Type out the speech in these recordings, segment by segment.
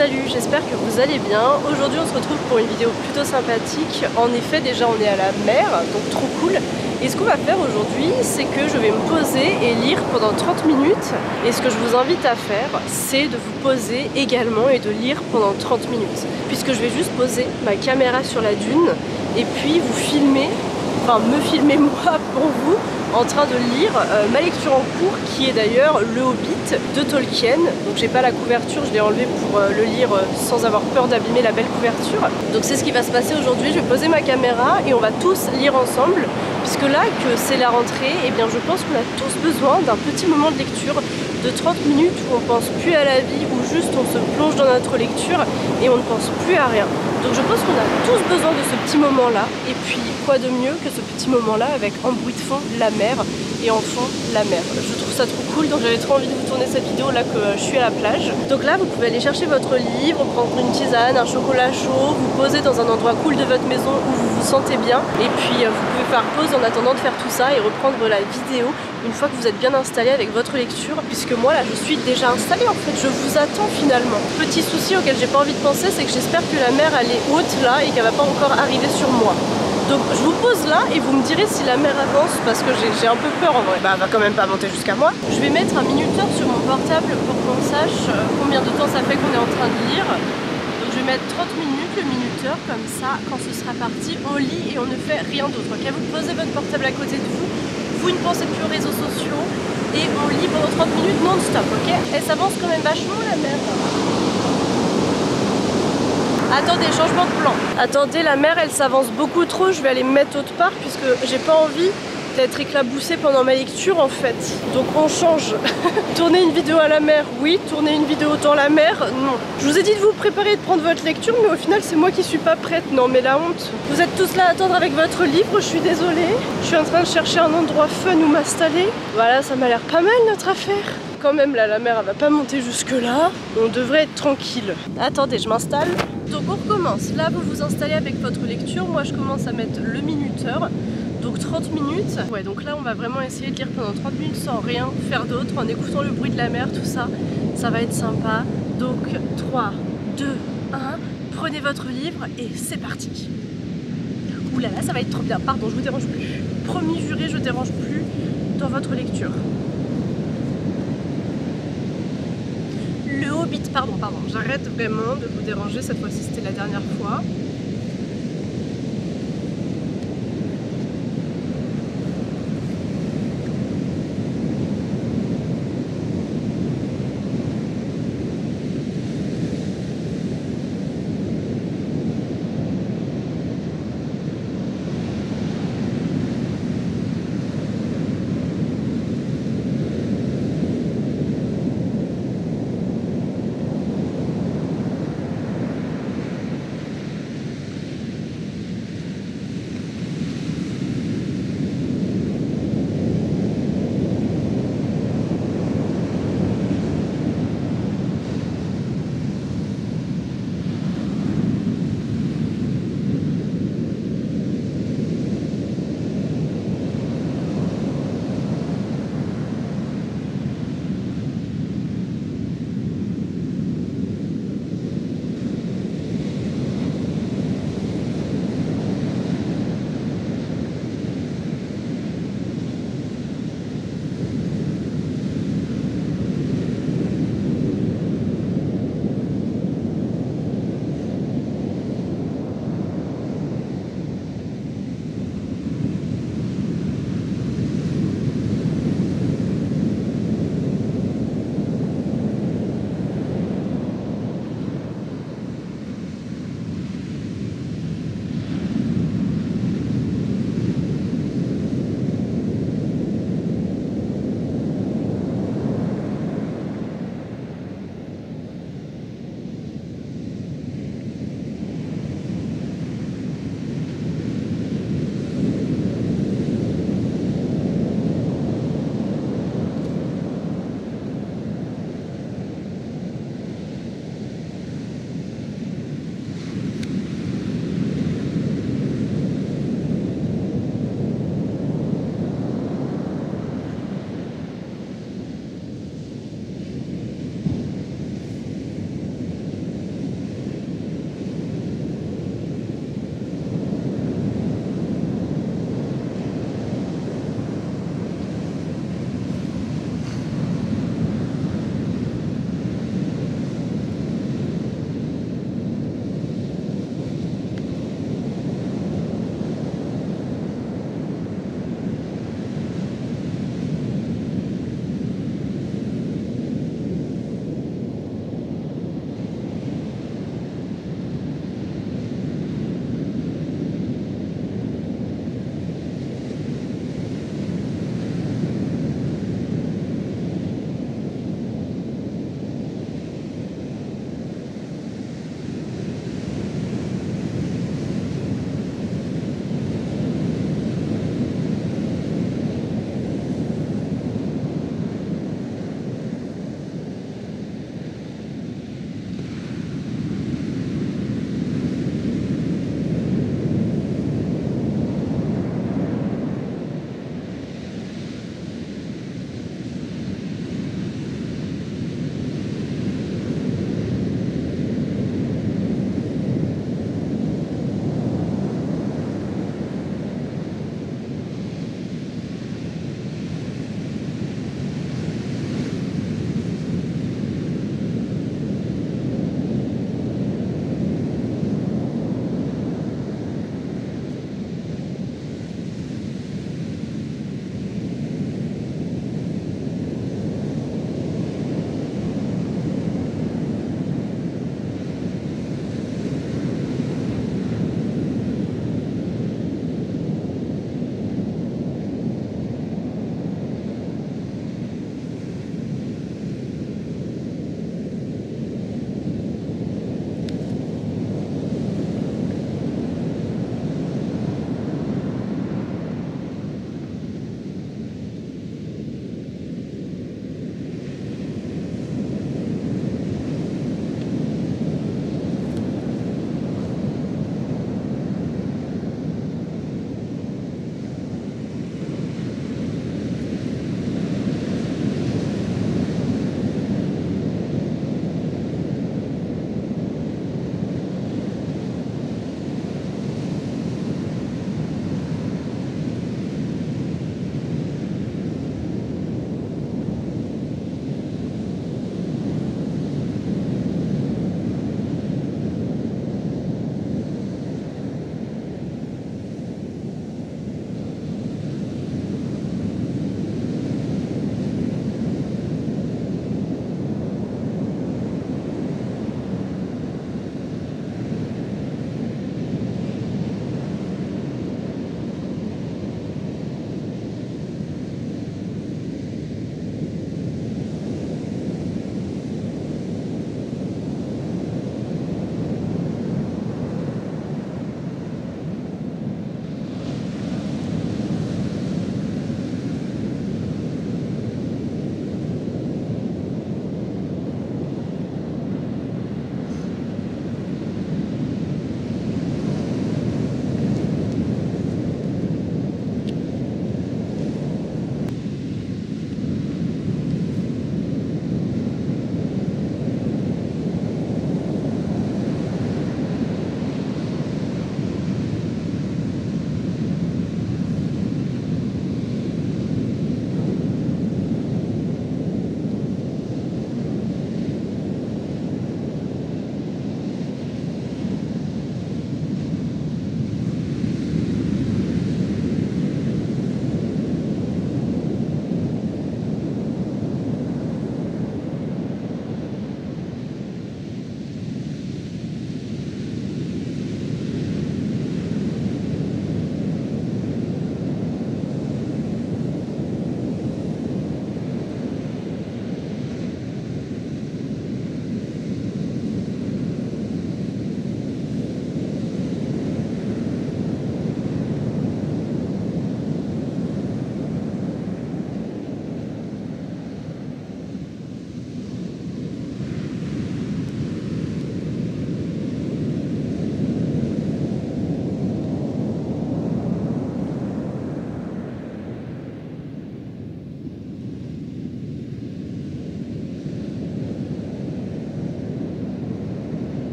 Salut, j'espère que vous allez bien. Aujourd'hui on se retrouve pour une vidéo plutôt sympathique. En effet déjà on est à la mer, donc trop cool. Et ce qu'on va faire aujourd'hui, c'est que je vais me poser et lire pendant 30 minutes. Et ce que je vous invite à faire, c'est de vous poser également et de lire pendant 30 minutes. Puisque je vais juste poser ma caméra sur la dune et puis vous filmer, enfin me filmer moi pour vous, en train de lire ma lecture en cours qui est d'ailleurs Le Hobbit de Tolkien. Donc j'ai pas la couverture, je l'ai enlevé pour le lire sans avoir peur d'abîmer la belle couverture. Donc c'est ce qui va se passer aujourd'hui, je vais poser ma caméra et on va tous lire ensemble. Puisque là que c'est la rentrée, et bien je pense qu'on a tous besoin d'un petit moment de lecture de 30 minutes où on pense plus à la vie, où juste on se plonge dans notre lecture et on ne pense plus à rien. Donc je pense qu'on a tous besoin de ce petit moment-là. Et puis quoi de mieux que ce petit moment-là avec en bruit de fond la mer et en fond la mer. Je trouve ça trop cool, donc j'avais trop envie de vous tourner cette vidéo là que je suis à la plage. Donc là vous pouvez aller chercher votre livre, prendre une tisane, un chocolat chaud, vous poser dans un endroit cool de votre maison où vous vous sentez bien. Et puis vous pouvez faire pause en attendant de faire tout ça et reprendre la vidéo une fois que vous êtes bien installé avec votre lecture, puisque moi là je suis déjà installée en fait, je vous attends finalement. Petit souci auquel j'ai pas envie de penser, c'est que j'espère que la mer elle est haute là et qu'elle va pas encore arriver sur moi. Donc je vous pose là et vous me direz si la mer avance, parce que j'ai un peu peur en vrai. Bah elle va quand même pas monter jusqu'à moi. Je vais mettre un minuteur sur mon portable pour qu'on sache combien de temps ça fait qu'on est en train de lire. Donc je vais mettre 30 minutes le minuteur, comme ça quand ce sera parti on lit et on ne fait rien d'autre. Ok, vous posez votre portable à côté de vous, vous ne pensez plus aux réseaux sociaux et on lit pendant 30 minutes non-stop, ok? Elle s'avance quand même vachement la mer. Attendez, changement de plan. Attendez, la mer elle s'avance beaucoup trop, je vais aller me mettre autre part puisque j'ai pas envie d'être éclaboussée pendant ma lecture en fait. Donc on change. Tourner une vidéo à la mer, oui. Tourner une vidéo dans la mer, non. Je vous ai dit de vous préparer et de prendre votre lecture, mais au final c'est moi qui suis pas prête. Non mais la honte. Vous êtes tous là à attendre avec votre livre, je suis désolée. Je suis en train de chercher un endroit fun où m'installer. Voilà, ça m'a l'air pas mal notre affaire. Quand même là, la mer elle va pas monter jusque là. On devrait être tranquille. Attendez, je m'installe. Donc on recommence. Là vous vous installez avec votre lecture. Moi je commence à mettre le minuteur. Donc 30 minutes. Ouais, donc là on va vraiment essayer de lire pendant 30 minutes sans rien faire d'autre, en écoutant le bruit de la mer, tout ça. Ça va être sympa. Donc 3, 2, 1, prenez votre livre et c'est parti. Ouh là là, ça va être trop bien. Pardon, je vous dérange plus. Promis juré, je dérange plus dans votre lecture. Le Hobbit, pardon, j'arrête vraiment de vous déranger, cette fois-ci c'était la dernière fois.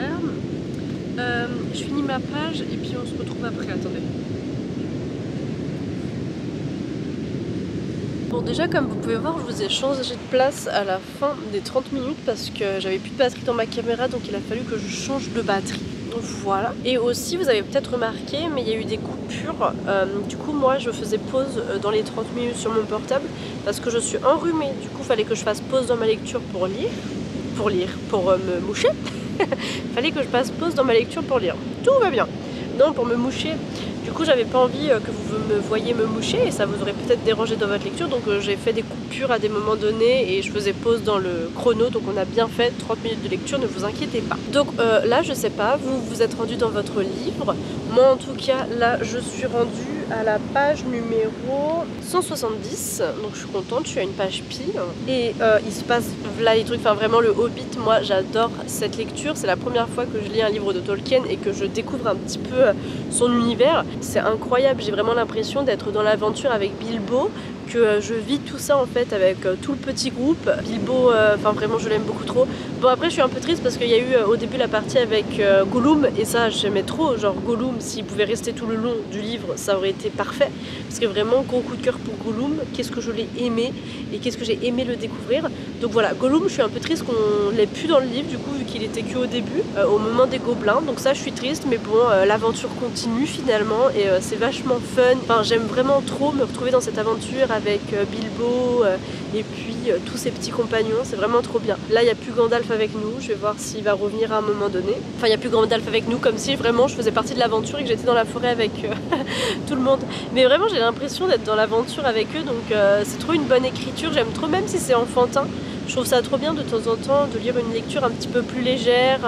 faire. Je finis ma page et puis on se retrouve après, attendez. Bon, déjà comme vous pouvez voir, je vous ai changé de place à la fin des 30 minutes parce que j'avais plus de batterie dans ma caméra, donc il a fallu que je change de batterie. Voilà. Et aussi, vous avez peut-être remarqué, mais il y a eu des coupures. Du coup, moi, je faisais pause dans les 30 minutes sur mon portable parce que je suis enrhumée. Du coup, il fallait que je fasse pause dans ma lecture pour me moucher. Fallait que je fasse pause dans ma lecture pour lire. Tout va bien. Non, pour me moucher. Du coup, j'avais pas envie que vous me voyiez me moucher et ça vous aurait peut-être dérangé dans votre lecture. Donc, j'ai fait des coupures à des moments donnés et je faisais pause dans le chrono. Donc, on a bien fait 30 minutes de lecture, ne vous inquiétez pas. Donc, là, je sais pas, vous vous êtes rendu dans votre livre. Moi, en tout cas, là, je suis rendue à la page numéro 170. Donc, je suis contente, je suis à une page pile. Et il se passe là les trucs, enfin, vraiment, le Hobbit, moi, j'adore cette lecture. C'est la première fois que je lis un livre de Tolkien et que je découvre un petit peu son univers. C'est incroyable, j'ai vraiment l'impression d'être dans l'aventure avec Bilbo, que je vis tout ça en fait avec tout le petit groupe. Bilbo, enfin vraiment je l'aime beaucoup trop. Bon après je suis un peu triste parce qu'il y a eu au début la partie avec Gollum et ça j'aimais trop, genre Gollum s'il pouvait rester tout le long du livre ça aurait été parfait. Parce que vraiment gros coup de cœur pour Gollum, qu'est-ce que je l'ai aimé et qu'est-ce que j'ai aimé le découvrir. Donc voilà, Gollum je suis un peu triste qu'on l'ait plus dans le livre du coup vu qu'il était que au début, au moment des gobelins. Donc ça je suis triste mais bon l'aventure continue finalement et c'est vachement fun. Enfin j'aime vraiment trop me retrouver dans cette aventure avec Bilbo et puis tous ses petits compagnons, c'est vraiment trop bien. Là il n'y a plus Gandalf avec nous, je vais voir s'il va revenir à un moment donné. Enfin il n'y a plus Gandalf avec nous comme si vraiment je faisais partie de l'aventure et que j'étais dans la forêt avec tout le monde. Mais vraiment j'ai l'impression d'être dans l'aventure avec eux donc c'est trop une bonne écriture, j'aime trop même si c'est enfantin. Je trouve ça trop bien de temps en temps de lire une lecture un petit peu plus légère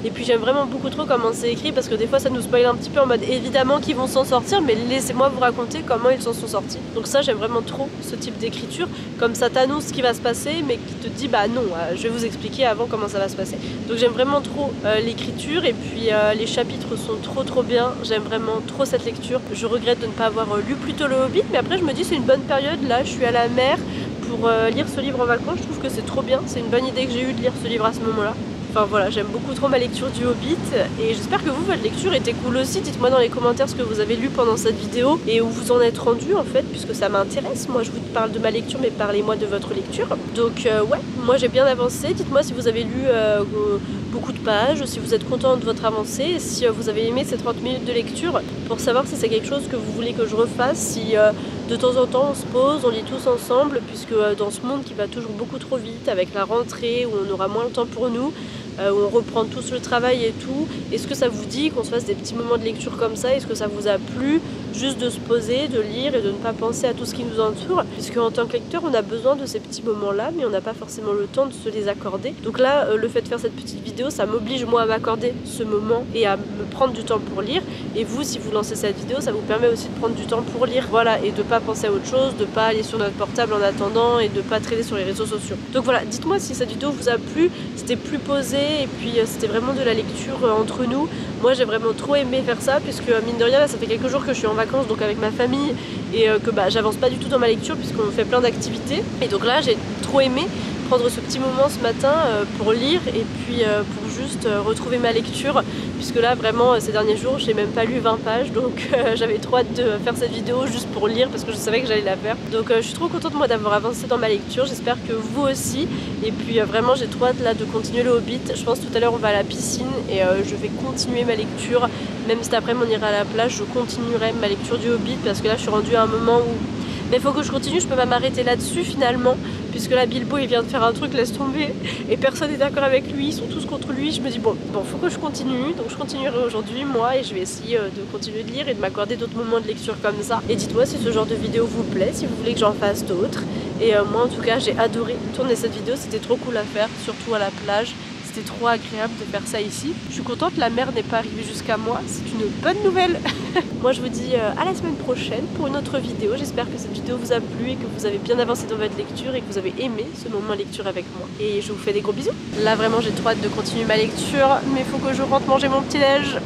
et puis j'aime vraiment beaucoup trop comment c'est écrit parce que des fois ça nous spoil un petit peu en mode évidemment qu'ils vont s'en sortir mais laissez-moi vous raconter comment ils s'en sont sortis. Donc ça j'aime vraiment trop ce type d'écriture, comme ça t'annonce ce qui va se passer mais qui te dit bah non je vais vous expliquer avant comment ça va se passer. Donc j'aime vraiment trop l'écriture et puis les chapitres sont trop bien, j'aime vraiment trop cette lecture. Je regrette de ne pas avoir lu plus tôt le Hobbit mais après je me dis c'est une bonne période, là je suis à la mer. Pour lire ce livre en vacances, je trouve que c'est trop bien, c'est une bonne idée que j'ai eue de lire ce livre à ce moment-là. Enfin voilà, j'aime beaucoup trop ma lecture du Hobbit et j'espère que vous, votre lecture était cool aussi. Dites-moi dans les commentaires ce que vous avez lu pendant cette vidéo et où vous en êtes rendu en fait, puisque ça m'intéresse. Moi je vous parle de ma lecture mais parlez-moi de votre lecture. Donc ouais, moi j'ai bien avancé. Dites-moi si vous avez lu beaucoup de pages, si vous êtes content de votre avancée, si vous avez aimé ces 30 minutes de lecture, pour savoir si c'est quelque chose que vous voulez que je refasse, si de temps en temps on se pose, on lit tous ensemble, puisque dans ce monde qui va toujours beaucoup trop vite, avec la rentrée où on aura moins le temps pour nous, où on reprend tous le travail et tout, est-ce que ça vous dit qu'on se fasse des petits moments de lecture comme ça? Est-ce que ça vous a plu? Juste de se poser, de lire et de ne pas penser à tout ce qui nous entoure, puisque en tant que lecteur on a besoin de ces petits moments là mais on n'a pas forcément le temps de se les accorder. Donc là le fait de faire cette petite vidéo ça m'oblige moi à m'accorder ce moment et à me prendre du temps pour lire, et vous si vous lancez cette vidéo ça vous permet aussi de prendre du temps pour lire, voilà, et de pas penser à autre chose, de pas aller sur notre portable en attendant et de pas traîner sur les réseaux sociaux. Donc voilà, dites-moi si cette vidéo vous a plu, c'était plus posé et puis c'était vraiment de la lecture entre nous. Moi j'ai vraiment trop aimé faire ça puisque mine de rien là ça fait quelques jours que je suis en vacances donc avec ma famille et que bah j'avance pas du tout dans ma lecture puisqu'on fait plein d'activités, et donc là j'ai trop aimé prendre ce petit moment ce matin pour lire et puis pour juste retrouver ma lecture, puisque là vraiment ces derniers jours j'ai même pas lu 20 pages donc j'avais trop hâte de faire cette vidéo juste pour lire parce que je savais que j'allais la faire. Donc je suis trop contente moi d'avoir avancé dans ma lecture, j'espère que vous aussi, et puis vraiment j'ai trop hâte là de continuer le Hobbit. Je pense tout à l'heure on va à la piscine et je vais continuer ma lecture, même cet après-midi on ira à la plage, je continuerai ma lecture du Hobbit parce que là je suis rendue à un moment où mais faut que je continue, je peux pas m'arrêter là-dessus finalement, puisque là Bilbo il vient de faire un truc, laisse tomber, et personne n'est d'accord avec lui, ils sont tous contre lui. Je me dis bon faut que je continue, donc je continuerai aujourd'hui moi et je vais essayer de continuer de lire et de m'accorder d'autres moments de lecture comme ça. Et dites-moi si ce genre de vidéo vous plaît, si vous voulez que j'en fasse d'autres. Et moi en tout cas j'ai adoré tourner cette vidéo, c'était trop cool à faire, surtout à la plage. C'était trop agréable de faire ça ici. Je suis contente, la mer n'est pas arrivée jusqu'à moi, c'est une bonne nouvelle. Moi je vous dis à la semaine prochaine pour une autre vidéo. J'espère que cette vidéo vous a plu et que vous avez bien avancé dans votre lecture et que vous avez aimé ce moment lecture avec moi. Et je vous fais des gros bisous. Là vraiment j'ai trop hâte de continuer ma lecture, mais il faut que je rentre manger mon petit déj.